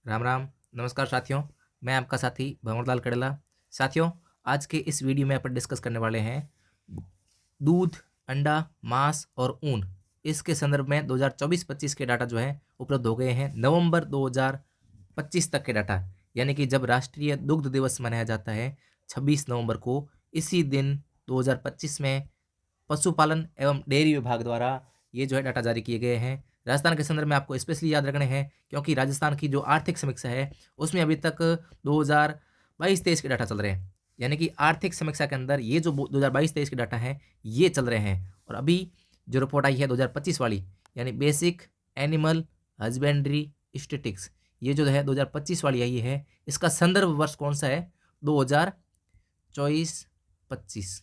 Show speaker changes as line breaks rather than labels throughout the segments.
राम राम। नमस्कार साथियों, मैं आपका साथी भंवरलाल कड़ेला। साथियों, आज के इस वीडियो में अपन डिस्कस करने वाले हैं दूध, अंडा, मांस और ऊन। इसके संदर्भ में 2024-25 के डाटा जो है उपलब्ध हो गए हैं। नवंबर 2025 तक के डाटा, यानी कि जब राष्ट्रीय दुग्ध दिवस मनाया जाता है 26 नवंबर को, इसी दिन 2025 में पशुपालन एवं डेयरी विभाग द्वारा ये जो है डाटा जारी किए गए हैं। राजस्थान के संदर्भ में आपको स्पेशली याद रखने हैं, क्योंकि राजस्थान की जो आर्थिक समीक्षा है उसमें अभी तक 2022-23 के डाटा चल रहे हैं। यानी कि आर्थिक समीक्षा के अंदर ये जो 2022-23 के डाटा हैं ये चल रहे हैं, और अभी जो रिपोर्ट आई है 2025 वाली, यानी बेसिक एनिमल हस्बेंड्री स्टेटिक्स, ये जो है 2025 वाली आई है, इसका संदर्भ वर्ष कौन सा है? 2024-25।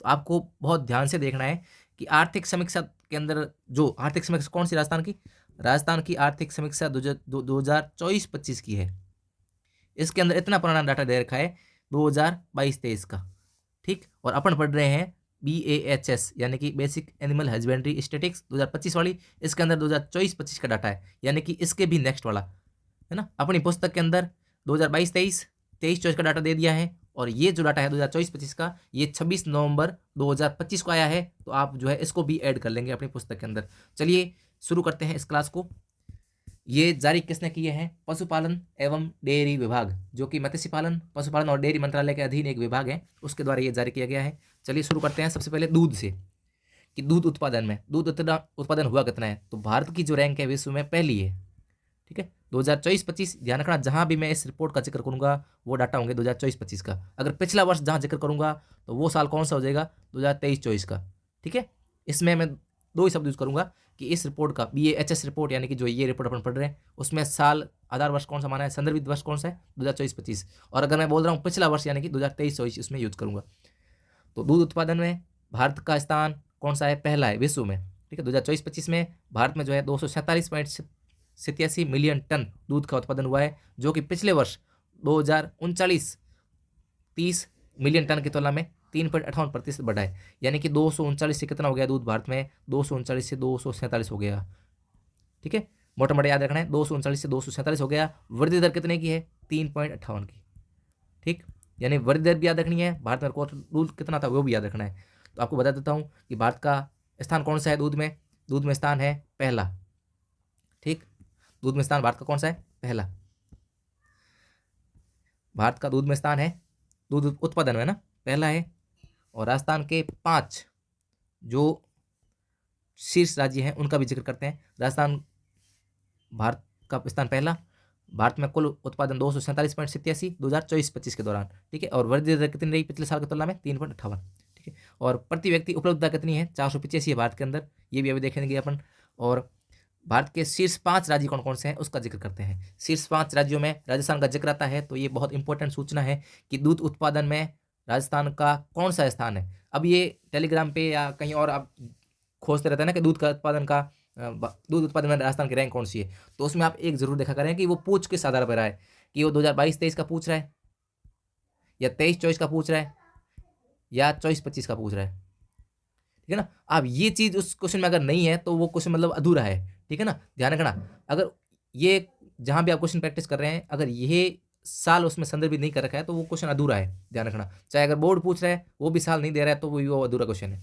तो आपको बहुत ध्यान से देखना है कि आर्थिक समीक्षा के अंदर जो आर्थिक समीक्षा कौन सी, राजस्थान की आर्थिक समीक्षा 2024-25 की है। इसके अंदर इतना पुराना डाटा दे रखा है 2022-23 का, ठीक। और अपन पढ़ रहे हैं BAHS, यानी कि बेसिक एनिमल हस्बेंड्री स्टेटिक्स 2025 वाली। इसके अंदर 2024-25 का डाटा है, यानी कि इसके भी नेक्स्ट वाला है ना। अपनी पुस्तक के अंदर 2022-23, 23-24 का डाटा दे दिया है, और ये जो डाटा है 2024-25 का, ये 26 नवंबर 2025 को आया है। तो आप जो है इसको भी ऐड कर लेंगे अपनी पुस्तक के अंदर। चलिए शुरू करते हैं इस क्लास को। ये जारी किसने किए हैं? पशुपालन एवं डेयरी विभाग, जो कि मत्स्य पालन, पशुपालन और डेयरी मंत्रालय के अधीन एक विभाग है, उसके द्वारा ये जारी किया गया है। चलिए शुरू करते हैं सबसे पहले दूध से, कि दूध उत्पादन में दूध उत्पादन हुआ कितना है। तो भारत की जो रैंक है विश्व में पहली है, ठीक है। 2024-25 ध्यान रखना, जहां भी मैं इस रिपोर्ट का जिक्र करूंगा वो डाटा होंगे 2024-25 का। अगर पिछला वर्ष जहां जिक्र करूंगा तो वो साल कौन सा हो जाएगा? 2023-24 का, ठीक है। इसमें मैं दो ही शब्द यूज करूंगा कि इस रिपोर्ट का BAHS रिपोर्ट, यानी कि जो ये रिपोर्ट अपन पढ़ रहे हैं, उसमें साल आधार वर्ष कौन सा माना है, संदर्भित वर्ष कौन सा है? 2024-25। और अगर मैं बोल रहा हूँ पिछला वर्ष, यानी कि 2023-24, इसमें यूज करूंगा। तो दूध उत्पादन में भारत का स्थान कौन सा है? पहला है विश्व में, ठीक है। 2024-25 में भारत में जो है 247.87 मिलियन टन दूध का उत्पादन हुआ है, जो कि पिछले वर्ष 2039-30 मिलियन टन की तुलना में 3.58% बढ़ा है। यानी कि 239 से कितना हो गया दूध भारत में? 239 से 247 हो गया, ठीक है। मोटा मोटा याद रखना है, 239 से 247 हो गया। वृद्धि दर कितने की है? 3.58 की, ठीक। यानी वृद्धि दर भी याद रखनी है, भारत में रिकॉर्ड दूध कितना था वो भी याद रखना है। तो आपको बता देता हूँ कि भारत का स्थान कौन सा है दूध में। दूध में स्थान है पहला, ठीक। दूध में स्थान भारत का कौन सा है? पहला। भारत का दूध में स्थान है, दूध उत्पादन में ना, पहला है। और राजस्थान के 5 जो शीर्ष राज्य हैं उनका भी जिक्र करते हैं। राजस्थान भारत का स्थान पहला। भारत में कुल उत्पादन 247.87 2024-25 के दौरान, ठीक है। और वृद्धि दर कितनी रही पिछले साल की तुलना में? 3.58, ठीक है। और प्रति व्यक्ति उपलब्धता कितनी है? 485 है भारत के अंदर, ये भी अभी देखेंगे अपन। और भारत के शीर्ष 5 राज्य कौन कौन से हैं उसका जिक्र करते हैं। शीर्ष 5 राज्यों में राजस्थान का जिक्र आता है, तो ये बहुत इंपॉर्टेंट सूचना है कि दूध उत्पादन में राजस्थान का कौन सा स्थान है। अब ये टेलीग्राम पे या कहीं और आप खोजते रहते हैं ना कि दूध उत्पादन में राजस्थान की रैंक कौन सी है, तो उसमें आप एक जरूर देखा करें कि वो पूछ किस आधार पर है, कि वो 2022-23 का पूछ रहा है, या 23-24 का पूछ रहा है, या 24-25 का पूछ रहा है, ठीक है ना। अब ये चीज उस क्वेश्चन में अगर नहीं है तो वो क्वेश्चन मतलब अधूरा है, ठीक है ना। ध्यान रखना, अगर ये जहां भी आप क्वेश्चन प्रैक्टिस कर रहे हैं, अगर ये साल उसमें संदर्भित नहीं कर रखा है तो वो क्वेश्चन अधूरा है, ध्यान रखना। चाहे अगर बोर्ड पूछ रहा है वो भी साल नहीं दे रहा है तो वो अधूरा क्वेश्चन है।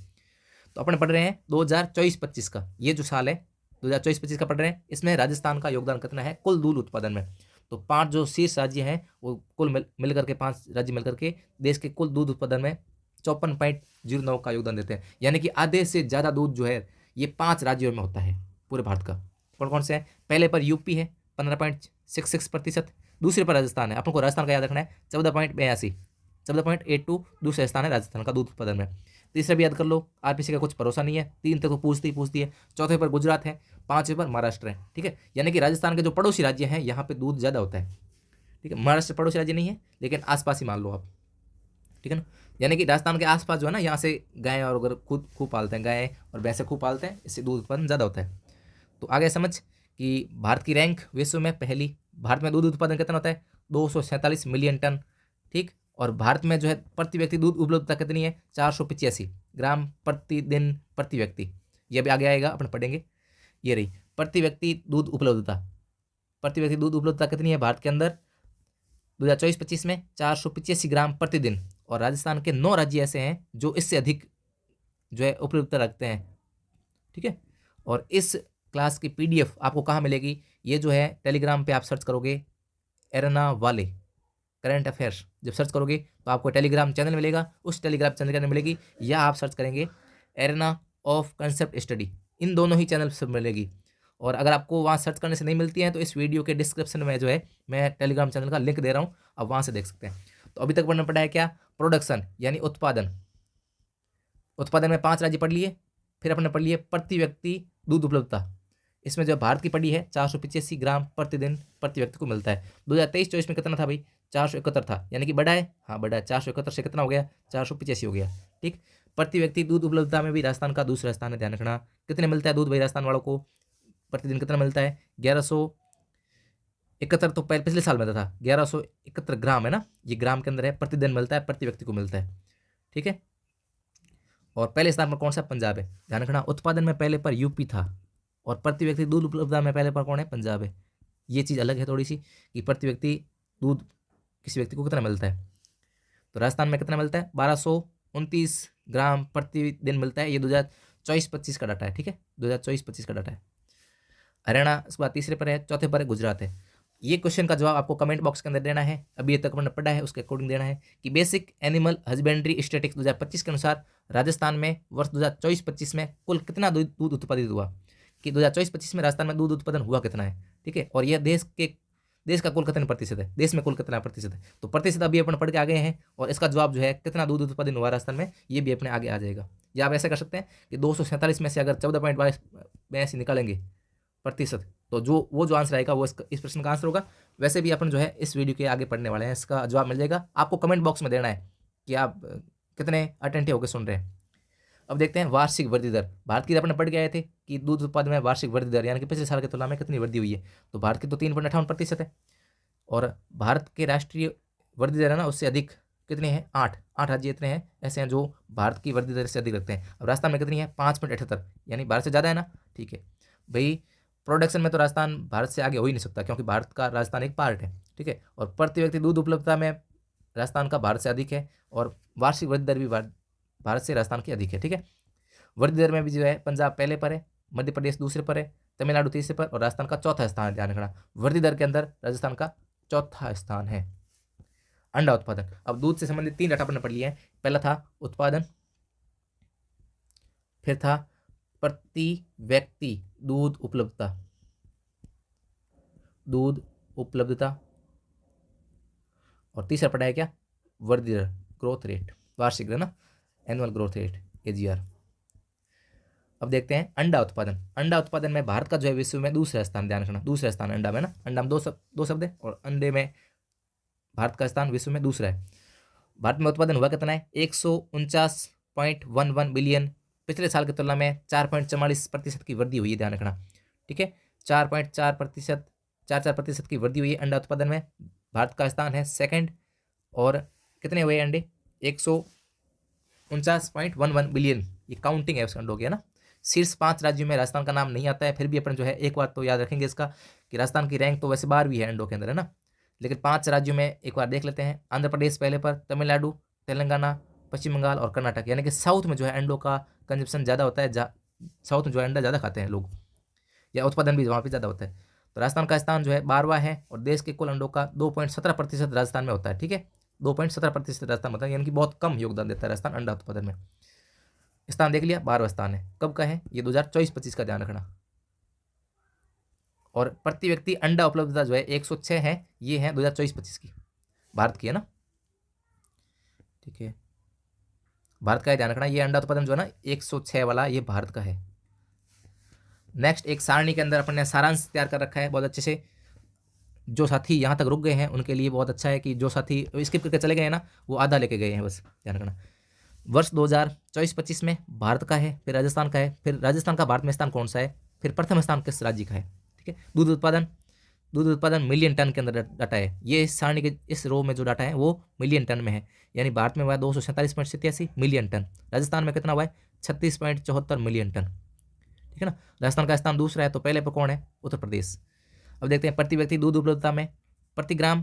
तो अपन पढ़ रहे हैं 2024-25 का, ये जो साल है 2024-25 का पढ़ रहे हैं। इसमें राजस्थान का योगदान कितना है कुल दूध उत्पादन में? तो 5 जो शीर्ष राज्य हैं वो कुल मिलकर के 5 राज्य मिलकर के देश के कुल दूध उत्पादन में 54.09 का योगदान देते हैं। यानी कि आधे से ज्यादा दूध जो है ये 5 राज्यों में होता है पूरे भारत का। कौन कौन से हैं? पहले पर यूपी है 15.66%, दूसरे पर राजस्थान है। आपको राजस्थान का याद रखना है 14.82, दूसरा स्थान है राजस्थान का दूध उत्पादन में। तीसरा भी याद कर लो, RPC का कुछ भरोसा नहीं है, 3 तक तो पूछती है। चौथे पर गुजरात है, 5वें पर महाराष्ट्र है, ठीक है। यानी कि राजस्थान के जो पड़ोसी राज्य हैं यहाँ पे दूध ज्यादा होता है, ठीक है। महाराष्ट्र पड़ोसी राज्य नहीं है, लेकिन आसपास ही मान लो आप, ठीक है ना। यानी कि राजस्थान के आसपास जो है ना, यहाँ से गाय और अगर खूब पालते हैं, गाय और भैंसे खूब पालते हैं, इससे दूध उत्पादन ज़्यादा होता है। तो आगे समझ कि भारत की रैंक विश्व में पहली। भारत में दूध उत्पादन कितना होता है? 247 मिलियन टन, ठीक। और भारत में जो है प्रति व्यक्ति दूध उपलब्धता कितनी है? 485 ग्राम प्रति दिन प्रति व्यक्ति। ये भी आगे आएगा, अपन पढ़ेंगे। ये रही प्रति व्यक्ति दूध उपलब्धता, प्रति व्यक्ति दूध उपलब्धता कितनी है भारत के अंदर 2024-25 में 485 ग्राम प्रतिदिन। और राजस्थान के 9 राज्य ऐसे हैं जो इससे अधिक जो है उपलब्धता रखते हैं। ठीक है, और इस क्लास की PDF आपको कहाँ मिलेगी? ये जो है टेलीग्राम पे आप सर्च करोगे एरना वाले करंट अफेयर्स, जब सर्च करोगे तो आपको टेलीग्राम चैनल मिलेगा, उस टेलीग्राम चैनल के अंदर मिलेगी, या आप सर्च करेंगे एरना ऑफ कंसेप्ट स्टडी, इन दोनों ही चैनल से मिलेगी। और अगर आपको वहाँ सर्च करने से नहीं मिलती है तो इस वीडियो के डिस्क्रिप्शन में जो है मैं टेलीग्राम चैनल का लिंक दे रहा हूँ, आप वहाँ से देख सकते हैं। तो अभी तक पढ़ना पड़ा है क्या? प्रोडक्शन यानी उत्पादन। उत्पादन में 5 राज्य पढ़ लिए, फिर अपने पढ़ लिए प्रति व्यक्ति दूध उपलब्धता। इसमें जो भारत की पड़ी है 485 ग्राम प्रतिदिन प्रति व्यक्ति को मिलता है। 2023-24 में कितना था भाई? 471 था, यानी कि बढ़ा है। हाँ बढ़ा है, 471 से कितना हो गया? 485 हो गया। ठीक, प्रति व्यक्ति दूध उपलब्धता में भी राजस्थान का दूसरा स्थान है, ध्यान रखना। कितने मिलता है दूध भाई राजस्थान वालों को प्रतिदिन? कितना मिलता है? 1171। तो पहले पिछले साल में था 1171 ग्राम है ना, ये ग्राम के अंदर है, प्रतिदिन मिलता है, प्रति व्यक्ति को मिलता है। ठीक है, और पहले स्थान पर कौन सा? पंजाब है, ध्यान रखना। उत्पादन में पहले पर यूपी था, और प्रति व्यक्ति दूध उपलब्धता में पहले पर कौन है? पंजाब है। ये चीज़ अलग है थोड़ी सी कि प्रति व्यक्ति दूध किसी व्यक्ति को कितना मिलता है। तो राजस्थान में कितना मिलता है? 1229 ग्राम प्रतिदिन मिलता है। ये 2024-25 का डाटा है। ठीक है, 2024-25 का डाटा है। हरियाणा उसके बाद तीसरे पर है, चौथे पर है गुजरात है। ये क्वेश्चन का जवाब आपको कमेंट बॉक्स के अंदर देना है। अभी ये तक मैंने पढ़ा है उसके अकॉर्डिंग देना है कि बेसिक एनिमल हस्बेंड्री स्टैटिस्टिक्स 2025 के अनुसार राजस्थान में वर्ष 2024-25 में कुल कितना दूध उत्पादित हुआ, कि 2024-25 में राजस्थान में दूध उत्पादन हुआ कितना है। ठीक है, और यह देश का कुल कितने प्रतिशत है, देश में कुल कितना प्रतिशत है। तो प्रतिशत अभी अपन पढ़ के आ गए हैं, और इसका जवाब जो है कितना दूध उत्पादन हुआ राजस्थान में, ये भी अपने आगे आ जाएगा। या आप ऐसा कर सकते हैं कि 247 में से अगर 14.82 निकालेंगे प्रतिशत, तो जो आंसर आएगा वो इस प्रश्न का आंसर होगा। वैसे भी अपन जो है इस वीडियो के आगे पढ़ने वाले हैं, इसका जवाब मिल जाएगा। आपको कमेंट बॉक्स में देना है कि आप कितने अटेंटिव होकर सुन रहे हैं। अब देखते हैं वार्षिक वृद्धि दर। भारत की अपने पढ़ के आए थे कि दूध उत्पादन में वार्षिक वृद्धि दर यानी कि पिछले साल की तुलना में कितनी वृद्धि हुई है। तो भारत की तो 3.58% है, और भारत के राष्ट्रीय वृद्धि दर है ना उससे अधिक कितने हैं? 8 राज्य इतने हैं ऐसे हैं जो भारत की वृद्धि दर से अधिक रखते हैं। अब राजस्थान में कितनी है? 5.78, यानी भारत से ज़्यादा है ना। ठीक है भाई, प्रोडक्शन में तो राजस्थान भारत से आगे हो ही नहीं सकता, क्योंकि भारत का राजस्थान एक पार्ट है। ठीक है, और प्रति व्यक्ति दूध उपलब्धता में राजस्थान का भारत से अधिक है, और वार्षिक वृद्धि दर भी भारत से राजस्थान की अधिक है। ठीक है, वृद्धि दर में भी जो है पंजाब पहले पर है, मध्य प्रदेश दूसरे पर है, तमिलनाडु तीसरे पर, और राजस्थान का चौथा स्थान है। ध्यान रखना, वृद्धि दर के अंदर राजस्थान का चौथा स्थान है। अंडा उत्पादन। अब दूध से संबंधित 3 डाटा आपने पढ़ लिया है। पहला था उत्पादन, फिर था प्रति व्यक्ति दूध उपलब्धता, और तीसरा पढ़ा है क्या? वृद्धि दर, ग्रोथ रेट, वार्षिक दर ना, एनुअल ग्रोथ रेट, AGR। अब देखते हैं अंडा उत्पादन। अंडा उत्पादन में भारत का जो है विश्व में दूसरा स्थान, ध्यान रखना दूसरा स्थान अंडा में ना। अंडा में दो शब्द है, और अंडे में भारत का स्थान विश्व में दूसरा है। भारत में उत्पादन हुआ कितना है? 149.11 बिलियन, पिछले साल की तुलना में 4.44% की वृद्धि हुई है, ध्यान रखना। ठीक है, 4.4% की वृद्धि हुई है अंडा उत्पादन में। भारत का स्थान है सेकंड, और कितने हुए अंडे? 149.11 बिलियन, ये काउंटिंग है उस अंडों की है ना। शीर्ष 5 राज्यों में राजस्थान का नाम नहीं आता है, फिर भी अपन जो है एक बार तो याद रखेंगे इसका कि राजस्थान की रैंक तो वैसे 12वीं है अंडों के अंदर है ना, लेकिन 5 राज्यों में एक बार देख लेते हैं। आंध्र प्रदेश पहले पर, तमिलनाडु, तेलंगाना, पश्चिम बंगाल और कर्नाटक, यानी कि साउथ में जो है अंडों का कंजप्शन ज़्यादा होता है, साउथ में जो है अंडा ज़्यादा खाते हैं लोग, या उत्पादन भी वहाँ पर ज़्यादा होता है। तो राजस्थान का स्थान जो है 12वां है, और देश के कुल अंडों का 2.17% राजस्थान में होता है। ठीक है, 2.17% राजस्थान होता है, यानी कि बहुत कम योगदान देता है राजस्थान अंडा उत्पादन में। स्थान देख लिया, 12वां स्थान है। कब का है? ये 2024-25 का, ध्यान रखना। और प्रति व्यक्ति अंडा उपलब्धता जो है 106 है, ये है 2024-25 की, भारत की है ना। ठीक है, भारत का है, ध्यान रखना। ये अंडा उत्पादन जो है ना 106 वाला, ये भारत का है। नेक्स्ट एक सारणी के अंदर अपन ने सारांश तैयार कर रखा है बहुत अच्छे से। जो साथी यहाँ तक रुक गए हैं उनके लिए बहुत अच्छा है कि जो साथी स्किप करके चले गए हैं ना, वो आधा लेके गए हैं, बस ध्यान रखना। वर्ष 2024-25 में भारत का है, फिर राजस्थान का है, फिर राजस्थान का भारत में स्थान कौन सा है, फिर प्रथम स्थान किस राज्य का है। ठीक है, दूध उत्पादन मिलियन टन के अंदर डाटा है। ये इस सारणी के इस रो में जो डाटा है वो मिलियन टन में है, यानी भारत में हुआ है 247.87 मिलियन टन, राजस्थान में कितना हुआ है? 36.74 मिलियन टन। ठीक है ना, राजस्थान का स्थान दूसरा है, तो पहले पर कौन है? उत्तर प्रदेश। अब देखते हैं प्रति व्यक्ति दूध उपलब्धता में प्रति ग्राम,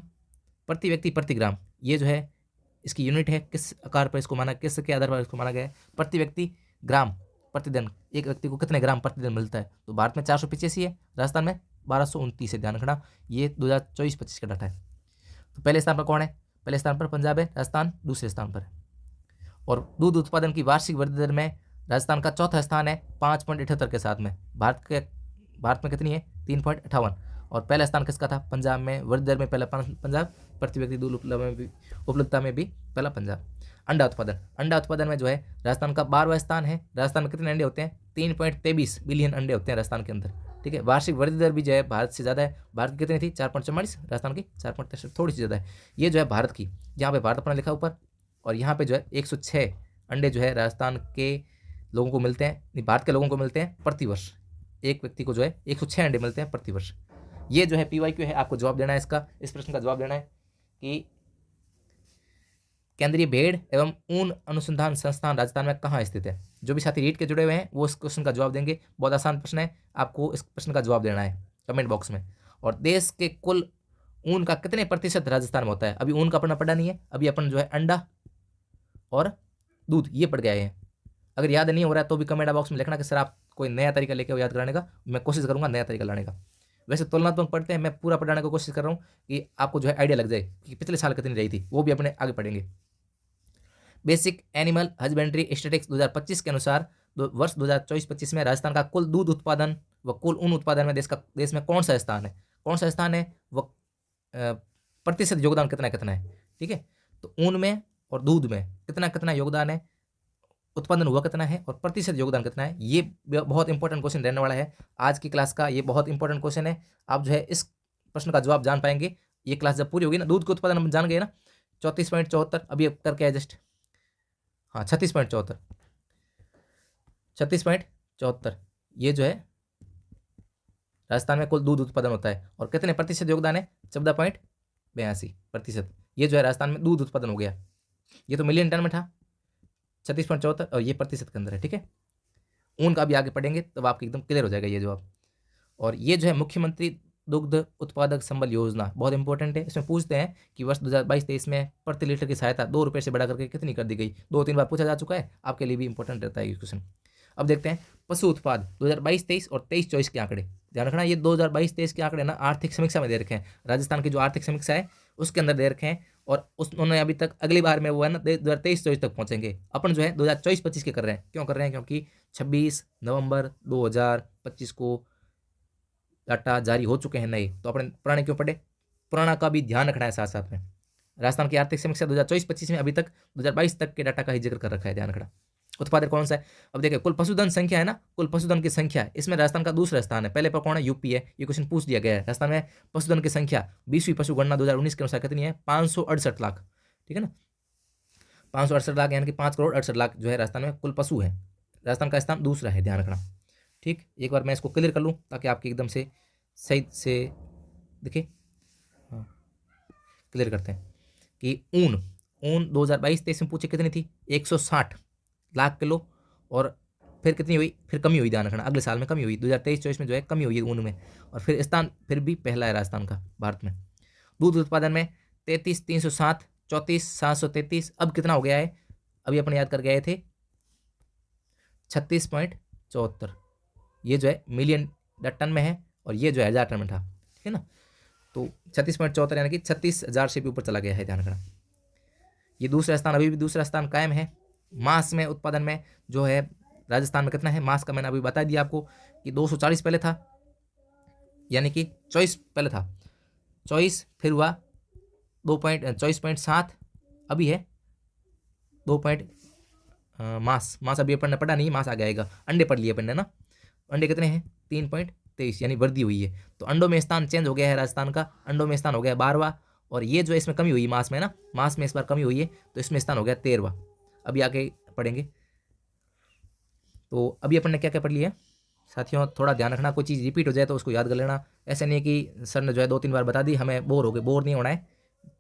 प्रति व्यक्ति प्रति ग्राम, ये जो है इसकी यूनिट है, किस आधार पर इसको माना, किसके आधार पर इसको माना गया है, प्रति व्यक्ति ग्राम प्रतिदिन, एक व्यक्ति को कितने ग्राम प्रतिदिन मिलता है। तो भारत में 485 है, राजस्थान में 1229 है, ध्यान रखना। ये 2024-25 का डाटा है। तो पहले स्थान पर कौन है, पहले स्थान पर पंजाब है, राजस्थान दूसरे स्थान पर है। और दूध उत्पादन की वार्षिक वृद्धि दर में राजस्थान का चौथा स्थान है 5.78 के साथ में। भारत में कितनी है, 3.58। और पहला स्थान किसका था, पंजाब में। वृद्धि दर में पहला पंजाब, प्रति व्यक्ति दूध उपलब्धता में भी पहला पंजाब। अंडा उत्पादन में जो है राजस्थान का 12वां स्थान है। राजस्थान में कितने अंडे होते हैं, 3.23 बिलियन अंडे होते हैं राजस्थान के अंदर, ठीक है। वार्षिक वृद्धि दर भी जो है भारत से ज़्यादा है। भारत की कितनी थी, 4.44, राजस्थान की 4.63, थोड़ी सी ज़्यादा है। ये जो है भारत की, यहाँ पे भारत अपना लिखा ऊपर, और यहाँ पे जो है 106 अंडे जो है राजस्थान के लोगों को मिलते हैं, भारत के लोगों को मिलते हैं प्रति वर्ष। एक व्यक्ति को जो है 106 अंडे मिलते हैं प्रति वर्ष। ये जो है PYQ है, आपको जवाब देना है इसका, इस प्रश्न का जवाब देना है कि केंद्रीय भेड़ एवं ऊन अनुसंधान संस्थान राजस्थान में कहाँ स्थित है। जो भी साथी रीट के जुड़े हुए हैं वो इस क्वेश्चन का जवाब देंगे। बहुत आसान प्रश्न है, आपको इस प्रश्न का जवाब देना है कमेंट बॉक्स में। और देश के कुल ऊन का कितने प्रतिशत राजस्थान में होता है। अभी ऊन का पढ़ा नहीं है, अभी अपन जो है अंडा और दूध ये पढ़ गए हैं। अगर याद नहीं हो रहा है तो भी कमेंट बॉक्स में लिखना कि सर आप कोई नया तरीका लेके याद कराने का, मैं कोशिश करूंगा नया तरीका लाने का। वैसे तुलनात्मक पढ़ते हैं, मैं पूरा पढ़ाने की कोशिश कर रहा हूँ कि आपको जो है आइडिया लग जाए कि पिछले साल कितनी रही थी, वो भी अपने आगे पढ़ेंगे। बेसिक एनिमल हस्बेंड्री स्टैटिस्टिक्स 2025 के अनुसार वर्ष 2024-25 में राजस्थान का कुल दूध उत्पादन व कुल ऊन उत्पादन में देश में कौन सा स्थान है, वह प्रतिशत योगदान कितना है, ठीक है। तो ऊन में और दूध में कितना योगदान है, उत्पादन हुआ कितना है और प्रतिशत योगदान कितना है। ये बहुत इंपॉर्टेंट क्वेश्चन रहने वाला है आज की क्लास का, ये बहुत इंपॉर्टेंट क्वेश्चन है। आप जो है इस प्रश्न का जवाब जान पाएंगे ये क्लास जब पूरी होगी ना। दूध के उत्पादन हम जान गए ना, 34.74, अभी करके एडजस्ट, हाँ 36.74, ये जो है राजस्थान में कुल दूध उत्पादन होता है। और कितने प्रतिशत योगदान है, 14.82%। ये जो है राजस्थान में दूध उत्पादन हो गया। ये तो मिलियन टन में था, 36.74, और ये प्रतिशत के अंदर है, ठीक है। ऊन का भी आगे पढ़ेंगे तब आपको एकदम क्लियर हो जाएगा ये जवाब। और ये जो है मुख्यमंत्री दुग्ध उत्पादक संबल योजना बहुत इंपॉर्टेंट है। इसमें पूछते हैं कि वर्ष 2022-23 में प्रति लीटर की सहायता 2 रुपये से बढ़ा करके कितनी कर दी गई। 2-3 बार पूछा जा चुका है, आपके लिए भी इंपॉर्टेंट रहता है ये क्वेश्चन। अब देखते हैं पशु उत्पाद 2022-23 और 23-24 के आंकड़े। ध्यान रखना ये 2022-23 के आंकड़े ना आर्थिक समीक्षा में दे रखे हैं। राजस्थान की जो आर्थिक समीक्षा है उसके अंदर दे रखे हैं, और उन्होंने अभी तक अगली बार में वो है ना 2023-24 तक पहुंचेंगे। अपन जो है 2024-25 के कर रहे हैं। क्यों कर रहे हैं, क्योंकि 26 नवंबर 2025 को डाटा जारी हो चुके हैं नए, तो अपने पुराने क्यों पढ़े, पुराना का भी ध्यान रखना है साथ साथ में। राजस्थान की आर्थिक समीक्षा 2024-25 में अभी तक 2022 तक के डाटा का ही जिक्र कर रखा है, ध्यान रखना। उत्पादक कौन सा है, अब देखिए कुल पशुधन संख्या है ना, कुल पशुधन की संख्या इसमें राजस्थान का दूसरा स्थान है। पहले पर कौन है, यूपी है। ये क्वेश्चन पूछ दिया गया है। राजस्थान में पशुधन की संख्या 20वीं पशु गणना 2019 के अनुसार कितनी है, 568 लाख, ठीक है ना, 568 लाख, यानी कि 5,68,00,000 जो है राजस्थान में कुल पशु है। राजस्थान का स्थान दूसरा है, ध्यान रखना, ठीक। एक बार मैं इसको क्लियर कर लूँ ताकि आपके एकदम से सही से देखिए, हाँ क्लियर करते हैं कि ऊन 2022-23 में पूछे कितनी थी, 160 लाख किलो, और फिर कितनी हुई, फिर कमी हुई, ध्यान रखना अगले साल में कमी हुई, 2023-24 में जो है कमी हुई ऊन में। और फिर स्थान फिर भी पहला है राजस्थान का भारत में। दूध उत्पादन में 33,307, 34,733, अब कितना हो गया है, अभी अपन याद कर गए थे 36.74, ये जो है मिलियन टन में है और ये जो है 1000 टन में था, ठीक है ना। तो 36.74 यानी कि 36,000 से भी ऊपर चला गया है, ध्यान रखना। ये दूसरा स्थान, अभी भी दूसरा स्थान कायम है। मांस में उत्पादन में जो है राजस्थान में कितना है, मांस का मैंने अभी बता दिया आपको कि 240 पहले था, यानी कि 24 पहले था, 24 फिर हुआ 24.7, अभी है 2 मांस अभी अपन ने पढ़ा नहीं, मांस आगे आएगा। अंडे पढ़ लिए अपन ने ना, अंडे कितने हैं, 3.23, यानी वृद्धि हुई है। तो अंडों में स्थान चेंज हो गया है राजस्थान का, अंडों में स्थान हो गया 12वां, और ये जो इसमें कमी हुई मांस में ना, मांस में इस बार कमी हुई है, तो इसमें स्थान हो गया 13वां। अभी आगे पढ़ेंगे। तो अभी अपन ने क्या क्या पढ़ लिया साथियों, थोड़ा ध्यान रखना, कोई चीज़ रिपीट हो जाए तो उसको याद कर लेना। ऐसे नहीं कि सर ने जो है 2-3 बार बता दी हमें बोर हो गए, बोर नहीं होना है।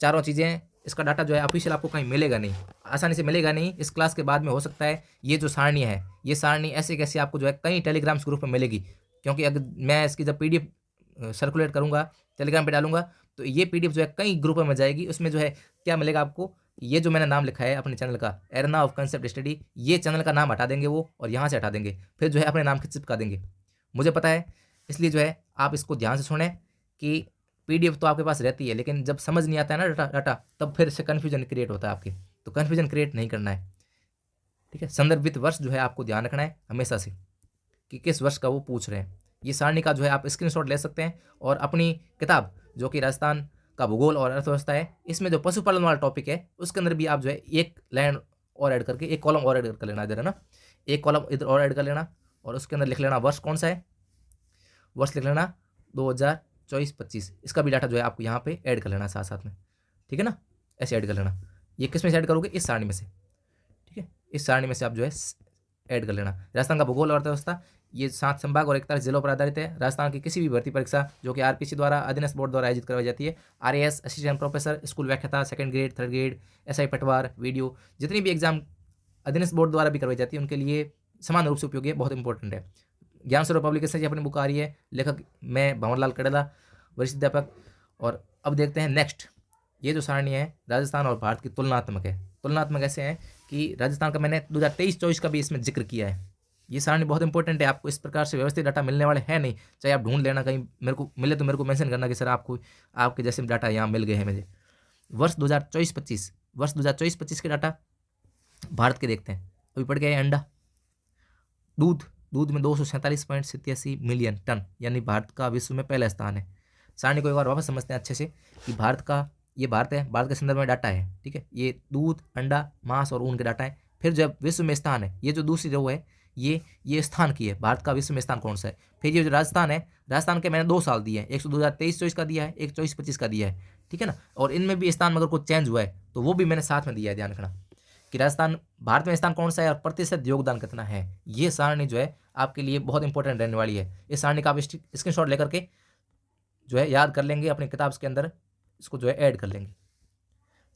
चारों चीज़ें, इसका डाटा जो है ऑफिशियल आपको कहीं मिलेगा नहीं, आसानी से मिलेगा नहीं। इस क्लास के बाद में हो सकता है ये जो सारणी है, ये सारणी ऐसे कैसे आपको जो है कई टेलीग्राम्स ग्रुप में मिलेगी, क्योंकि अगर मैं इसकी जब PDF सर्कुलेट करूँगा, टेलीग्राम पे डालूंगा, तो ये PDF जो है कई ग्रुपों में जाएगी। उसमें जो है क्या मिलेगा आपको, ये जो मैंने नाम लिखा है अपने चैनल का, एरेना ऑफ कंसेप्ट स्टडी, ये चैनल का नाम हटा देंगे वो, और यहाँ से हटा देंगे, फिर जो है अपने नाम के चिपका देंगे। मुझे पता है, इसलिए जो है आप इसको ध्यान से सुने कि PDF तो आपके पास रहती है, लेकिन जब समझ नहीं आता है ना डाटा, तब फिर से कन्फ्यूजन क्रिएट होता है आपके। तो कन्फ्यूजन क्रिएट नहीं करना है, ठीक है। संदर्भित वर्ष जो है आपको ध्यान रखना है हमेशा से कि किस वर्ष का वो पूछ रहे हैं। ये सारणी का जो है आप स्क्रीनशॉट ले सकते हैं, और अपनी किताब जो कि राजस्थान का भूगोल और अर्थव्यवस्था है, इसमें जो पशुपालन वाला टॉपिक है उसके अंदर भी आप जो है एक लाइन और ऐड करके, एक कॉलम और ऐड कर लेना इधर, है ना, एक कॉलम इधर और ऐड कर लेना, और उसके अंदर लिख लेना वर्ष कौन सा है, वर्ष लिख लेना 2024-25। इसका भी डाटा जो है आपको यहाँ पे ऐड कर लेना साथ साथ में, ठीक है ना, ऐसे ऐड कर लेना। ये किस में से ऐड करोगे, इस सारणी में से, ठीक है, इस सारणी में से आप जो है ऐड कर लेना। राजस्थान का भूगोल और अर्थव्यवस्था ये 7 संभाग और 41 जिलों पर आधारित है। राजस्थान की किसी भी भर्ती परीक्षा जो कि RPC द्वारा, अधीनस्थ बोर्ड द्वारा आयोजित करवाई जाती है, RAS, असिस्टेंट प्रोफेसर, स्कूल व्याख्याता, 2nd grade, 3rd grade, SI पटवार, वीडियो, जितनी भी एग्जाम अधीनस्थ बोर्ड द्वारा भी करवाई जाती है, उनके लिए समान रूप से उपयोगी है, बहुत इंपॉर्टेंट है। ज्ञान स्वरूप पब्लिकेशन की अपनी बुक आ रही है, लेखक मैं भंवरलाल कड़ेला, वरिष्ठ अध्यापक। और अब देखते हैं नेक्स्ट, ये जो सारणी है राजस्थान और भारत की तुलनात्मक है। तुलनात्मक ऐसे है कि राजस्थान का मैंने 2023-24 का भी इसमें जिक्र किया है। ये सारणी बहुत इंपॉर्टेंट है, आपको इस प्रकार से व्यवस्थित डाटा मिलने वाले हैं नहीं, चाहे आप ढूंढ लेना, कहीं मेरे को मिले तो मेरे को मेंशन करना कि सर आपको आपके जैसे डाटा यहाँ मिल गए हैं मुझे। वर्ष 2024-25, वर्ष 2024-25 के डाटा भारत के देखते हैं। अभी पड़ गया है अंडा, दूध में 247.87 मिलियन टन, यानी भारत का विश्व में पहला स्थान है। सारणी को एक बार वापस समझते हैं अच्छे से कि भारत का, ये भारत है, भारत के संदर्भ में डाटा है, ठीक है, ये दूध, अंडा, मांस और ऊन के डाटा है। फिर जब विश्व में स्थान है, ये जो दूसरी रो है, ये स्थान की है, भारत का विश्व में स्थान कौन सा है। फिर ये जो राजस्थान है, राजस्थान के मैंने 2 साल दिए हैं, एक 2023-24 का दिया है, एक 24-25 का दिया है, ठीक है ना। और इनमें भी स्थान में अगर कुछ चेंज हुआ है तो वो भी मैंने साथ में दिया है, ध्यान रखना कि राजस्थान, भारत में स्थान कौन सा है और प्रतिशत योगदान कितना है। ये सारणी जो है आपके लिए बहुत इंपॉर्टेंट रहने वाली है। इस सारणी का आप स्क्रीनशॉट लेकर के जो है याद कर लेंगे, अपनी किताब के अंदर इसको जो है ऐड कर लेंगे।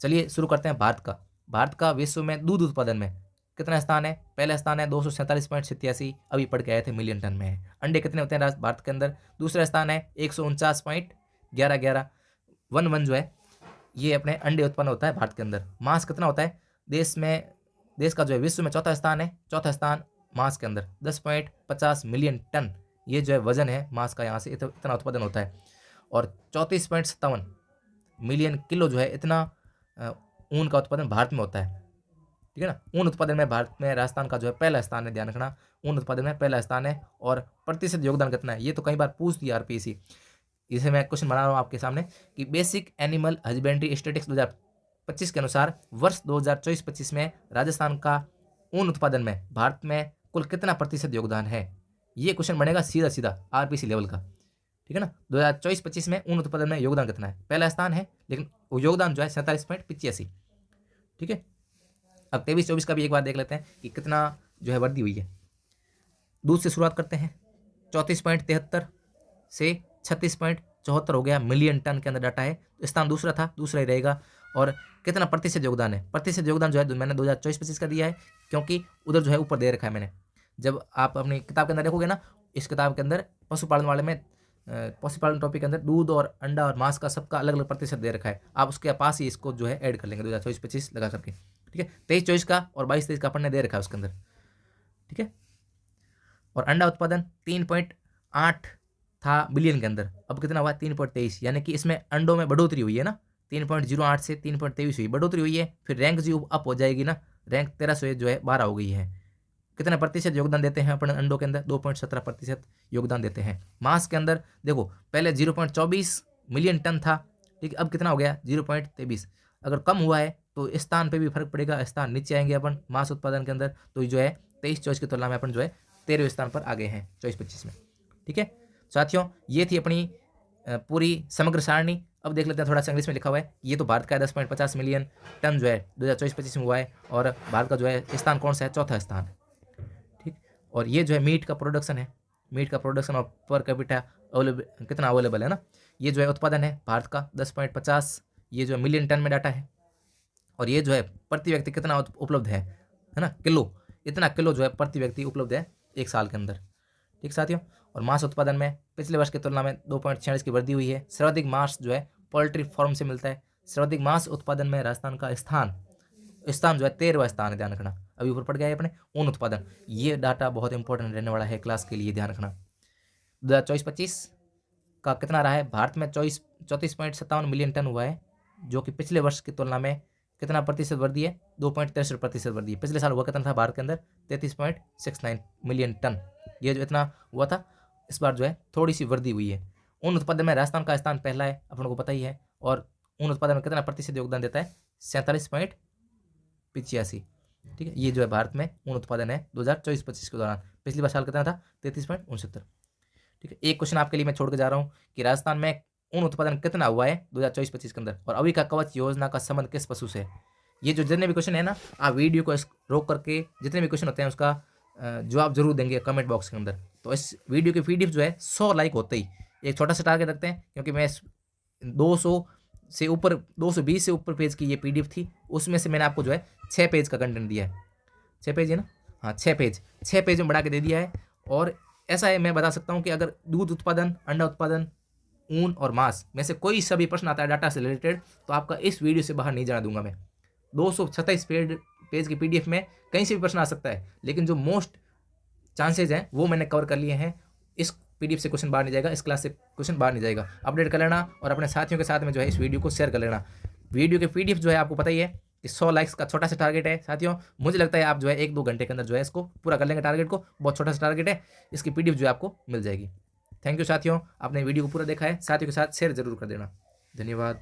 चलिए शुरू करते हैं भारत का। भारत का विश्व में दूध उत्पादन में कितना स्थान है, पहला स्थान है 247.87, अभी पढ़ के आए थे, मिलियन टन में है। अंडे कितने होते हैं भारत के अंदर, दूसरा स्थान है 149.1111, 11 जो है ये अपने अंडे उत्पन्न होता है भारत के अंदर। मांस कितना होता है देश का जो है विश्व में चौथा स्थान है, चौथा स्थान मांस के अंदर 10.50 मिलियन टन, ये जो है वजन है मांस का, यहाँ से इतना उत्पादन होता है। और 34.57 मिलियन किलो जो है इतना ऊन का उत्पादन भारत में होता है, ठीक है ना। ऊन उत्पादन में भारत में राजस्थान का जो है पहला स्थान है, ध्यान रखना, ऊन उत्पादन में पहला स्थान है। और प्रतिशत योगदान कितना है, ये तो कई बार पूछ दिया RPC, इसे मैं क्वेश्चन बना रहा हूँ आपके सामने कि बेसिक एनिमल हस्बेंड्री स्टैटिस्टिक्स 2025 के अनुसार वर्ष 2024-25 में राजस्थान का ऊन उत्पादन में भारत में कुल कितना प्रतिशत योगदान है। ये क्वेश्चन बनेगा सीधा सीधा RPC लेवल का, ठीक है ना। 2024-25 में ऊन उत्पादन में योगदान कितना है, पहला स्थान है, लेकिन वो योगदान जो है 47.85, ठीक है। अब 23-24 का भी एक बार देख लेते हैं कि कितना जो है वृद्धि हुई है। दूध से शुरुआत करते हैं, 34.73 से 36.74 हो गया मिलियन टन के अंदर डाटा है। स्थान दूसरा था, दूसरा ही रहेगा। और कितना प्रतिशत योगदान है, प्रतिशत योगदान जो है मैंने 2024-25 का दिया है, क्योंकि उधर जो है ऊपर दे रखा है मैंने। जब आप अपनी किताब के अंदर देखोगे ना, इस किताब के अंदर पशुपालन वाले में, पशुपालन टॉपिक के अंदर दूध और अंडा और मांस का सबका अलग अलग प्रतिशत दे रखा है। आप उसके पास ही इसको जो है ऐड कर लेंगे 2024-25 लगा करके, ठीक है। 23-24 का और 22-23 का अपन ने दे रखा है उसके अंदर, ठीक है। और अंडा उत्पादन 3.8 था बिलियन के अंदर, अब कितना हुआ 3.23, यानी कि इसमें अंडों में बढ़ोतरी हुई है ना, 3.08 से 3.23 हुई, बढ़ोतरी हुई है। फिर रैंक जो अप हो जाएगी ना, रैंक 13 से जो है 12 हो गई है। कितना प्रतिशत योगदान देते हैं अपन अंडों के अंदर, 2.17% योगदान देते हैं। मांस के अंदर देखो, पहले 0.24 मिलियन टन था, ठीक है, अब कितना हो गया 0.23। अगर कम हुआ है तो स्थान पे भी फर्क पड़ेगा, स्थान नीचे आएंगे अपन मांस उत्पादन के अंदर, तो जो है 23-24 की तुलना में अपन जो है 13वें स्थान पर आ गए हैं 24-25 में, ठीक है साथियों। ये थी अपनी पूरी समग्र सारणी। अब देख लेते हैं थोड़ा सा इंग्लिश में लिखा हुआ है। ये तो भारत का 10.50 मिलियन टन जो है 2024-25 में हुआ है, और भारत का जो है स्थान कौन सा है, चौथा स्थान, ठीक। और ये जो है मीट का प्रोडक्शन है, मीट का प्रोडक्शन और पर कैपिटा अवेलेबल कितना अवेलेबल है ना, ये जो है उत्पादन है भारत का 10.50, ये जो है मिलियन टन में डाटा है। और ये जो है प्रति व्यक्ति कितना उपलब्ध है ना, किलो, इतना किलो जो है प्रति व्यक्ति उपलब्ध है एक साल के अंदर, ठीक साथियों। और मांस उत्पादन में पिछले वर्ष की तुलना में 2.46 की वृद्धि हुई है। सर्वाधिक मांस जो है पोल्ट्री फार्म से मिलता है। सर्वाधिक मांस उत्पादन में राजस्थान का स्थान जो है 13वां स्थान है, ध्यान रखना। अभी ऊपर पड़ गया है अपने ऊन उत्पादन। ये डाटा बहुत इंपॉर्टेंट रहने वाला है क्लास के लिए, ध्यान रखना। 2024-25 का कितना रहा है? भारत में 34.57 मिलियन टन हुआ है, जो कि पिछले वर्ष की तुलना में कितना प्रतिशत वृद्धि है? 2.63% वृद्धि है। पिछले साल हुआ कितना था भारत के अंदर? 33.69 मिलियन टन। ये जो इतना हुआ था, इस बार जो है थोड़ी सी वृद्धि हुई है। ऊन उत्पादन में राजस्थान का स्थान पहला है, अपन को पता ही है। और ऊन उत्पादन में कितना प्रतिशत योगदान देता है? 47.85। ठीक है, ये जो है भारत में ऊन उत्पादन है 2024-25 के दौरान। पिछली बार साल कितना था? 33.69। ठीक है, एक क्वेश्चन आपके लिए मैं छोड़ के जा रहा हूँ कि राजस्थान में ऊन उत्पादन कितना हुआ है 2024-25 के अंदर, और अभी का कवच योजना का संबंध किस पशु से है? ये जो जितने भी क्वेश्चन है ना, आप वीडियो को रोक करके जितने भी क्वेश्चन होते हैं उसका जवाब जरूर देंगे कमेंट बॉक्स के अंदर। तो इस वीडियो की पीडीएफ जो है 100 लाइक होते ही एक छोटा सा टारगेट रखते हैं, क्योंकि मैं 200 से ऊपर 220 से ऊपर पेज की ये पीडीएफ थी, उसमें से मैंने आपको जो है 6 पेज का कंटेंट दिया है। 6 पेज है ना? हाँ, 6 पेज में बढ़ा के दे दिया है। और ऐसा है, मैं बता सकता हूँ कि अगर दूध उत्पादन, अंडा उत्पादन, ऊन और मांस में से कोई सा भी प्रश्न आता है डाटा से रिलेटेड, तो आपका इस वीडियो से बाहर नहीं जाना दूंगा मैं। 227 पेज की पीडीएफ में कहीं से भी प्रश्न आ सकता है, लेकिन जो मोस्ट चांसेज हैं वो मैंने कवर कर लिए हैं। इस पीडीएफ से क्वेश्चन बाहर नहीं जाएगा, इस क्लास से क्वेश्चन बाहर नहीं जाएगा। अपडेट कर लेना और अपने साथियों के साथ में जो है इस वीडियो को शेयर कर लेना। वीडियो के पीडीएफ जो है आपको पता ही है कि 100 लाइक्स का छोटा सा टारगेट है साथियों। मुझे लगता है आप जो है 1-2 घंटे के अंदर जो है इसको पूरा कर लेंगे टारगेट को। बहुत छोटा सा टारगेट है, इसकी पीडीएफ जो है आपको मिल जाएगी। थैंक यू साथियों, आपने वीडियो को पूरा देखा है। साथियों के साथ शेयर जरूर कर देना। धन्यवाद।